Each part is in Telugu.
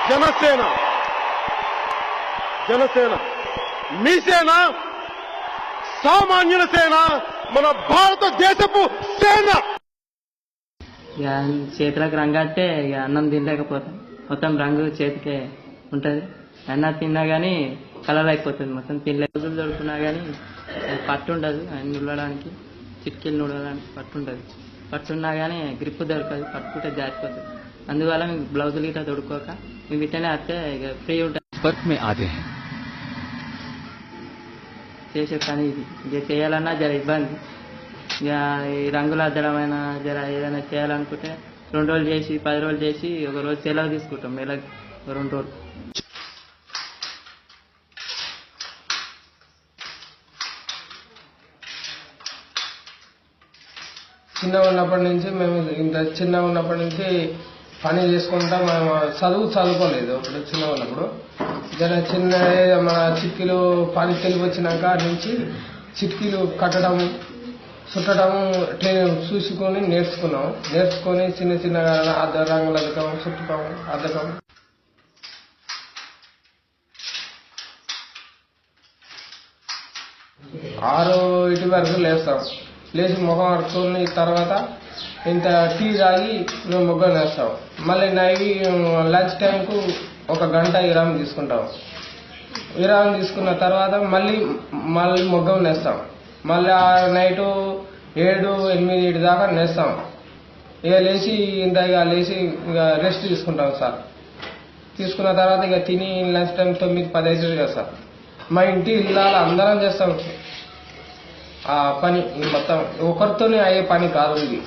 జనసేన జనసేన మీ సేన సామాన్యుల సేన మన భారతదేశపు సేన. ఇక చేతులకు రంగు అంటే ఇక అన్నం తినలేకపోతాం, మొత్తం రంగు చేతికే ఉంటుంది. అన్నం తిన్నా కానీ కలర్ అయిపోతుంది, మొత్తం తినలే. రోజులు దొరుకున్నా కానీ పట్టు ఉండదు, అన్ని నుడడానికి చిట్కీలు నుడడానికి పట్టు ఉంటుంది. పట్టున్నా కానీ గ్రిప్ దొరకదు, పట్టుకుంటే జారిపోతుంది. అందువల్ల మీకు బ్లౌజులు ఇట్లా తొడుక్కోక మీ ఇట్లనే వస్తే ఇక ఫ్రీ ఉంటుంది. చేసే పని ఇది, ఇక చేయాలన్నా జర ఇబ్బంది. ఇక ఈ రంగులు అద్దడమైనా జర ఏదైనా చేయాలనుకుంటే 2 రోజులు చేసి 10 రోజులు చేసి ఒక రోజు సెలవు తీసుకుంటాం, నెలకు 2 రోజులు. చిన్నగా ఉన్నప్పటి నుంచి మేము ఇంత చిన్నగా ఉన్నప్పటి నుంచి పని చేసుకుంటా మేము చదువుకోలేదు. అప్పుడు చిన్నగా ఉన్నప్పుడు చిన్న మన చిట్కీలు పని తెలివి వచ్చినాక నుంచి చిట్కీలు కట్టడం చుట్టడం చూసుకొని నేర్చుకొని చిన్న చిన్నగా రంగులు అద్దకం, చుట్టడం, అద్దకం. ఆరు ఇటు వరకు లేస్తాం. లేచి ముఖం అడుచుకొని తర్వాత ఇంత టీ తాగి మేము ముగ్గురు వేస్తాం. మళ్ళీ లంచ్ టైంకు 1 గంట విరామం తీసుకుంటాం. విరామం తీసుకున్న తర్వాత మళ్ళీ ముగ్గం నేస్తాం. మళ్ళీ నైటు 7, 8 దాకా నేస్తాం. ఇక లేచి లేచి ఇక రెస్ట్ తీసుకుంటాం సార్. తీసుకున్న తర్వాత ఇక తిని లంచ్ టైం 9, 10 అవుతుంది కదా సార్. మా ఇంటి ఇళ్ళ అందరం చేస్తాం ఆ పని. మొత్తం ఒకరితోనే అయ్యే పని కాదు ఇది.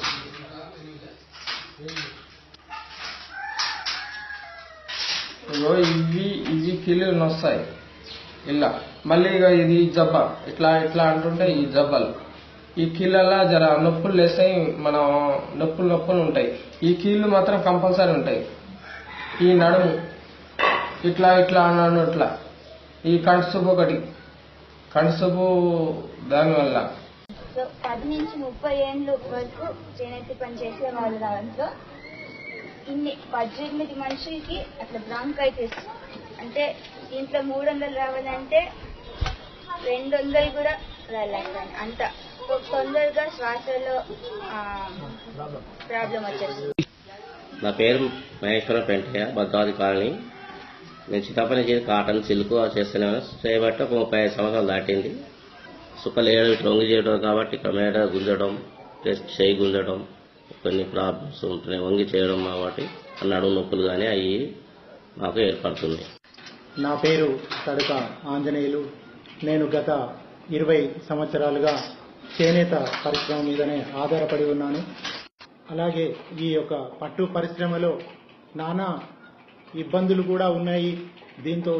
ఇవి కీళ్ళు వస్తాయి ఇలా. మళ్ళీ ఇక ఇది జబ్బ ఇట్లా అంటుంటే ఈ జబ్బలు ఈ కీళ్ళ జర నొప్పులు లేస్తాయి, మనం నొప్పులు ఉంటాయి. ఈ కీళ్ళు మాత్రం కంపల్సరీ ఉంటాయి. ఈ నడుము ఇట్లా అన్నాను ఇట్లా. ఈ కంటిసూపు ఒకటి, కంటిసూపు దానివల్ల. 10 నుంచి 30 ఏళ్ళు వరకు చేనేత పని చేసే వాళ్ళు దాంట్లో 18 మనిషికి అట్లా బ్రాంకైటిస్ అంటే దీంట్లో 300 రావాలంటే 200 కూడా రాలేదండి. అంత తొందరగా శ్వాసలో ప్రాబ్లం వచ్చేస్తుంది. నా పేరు మహేశ్వర పెంటయ్య, భద్రావతి కాలనీ. నేను చిన్నప్పటి నుంచి కాటన్, సిల్క్ చేస్తున్నాను. చేయబట్టి ఒక 35 సంవత్సరాలు దాటింది. సుక్కలు ఇట్లా వంగి చేయడం కాబట్టి ఇక్కడ మేడ గుంజడం, చేయి గుంజడం, కొన్ని ప్రాబ్లమ్స్ ఉంటున్నాయి. వంగి చేయడం కాబట్టి నడుము నొప్పులు కానీ అవి మాకు ఏర్పడుతుంది. నా పేరు తడక ఆంజనేయులు. నేను గత 20 సంవత్సరాలుగా చేనేత పరిశ్రమ మీదనే ఆధారపడి ఉన్నాను. అలాగే ఈ యొక్క పట్టు పరిశ్రమలో నానా ఇబ్బందులు కూడా ఉన్నాయి. దీంతో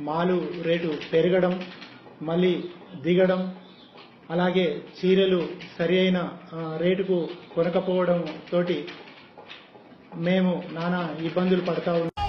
మాలు రేటు పెరగడం, మళ్ళీ దిగడం, అలాగే చీరలు సరి అయిన రేటుకు కొనకపోవడం తోటి మేము నానా ఇబ్బందులు పడతా ఉన్నాం.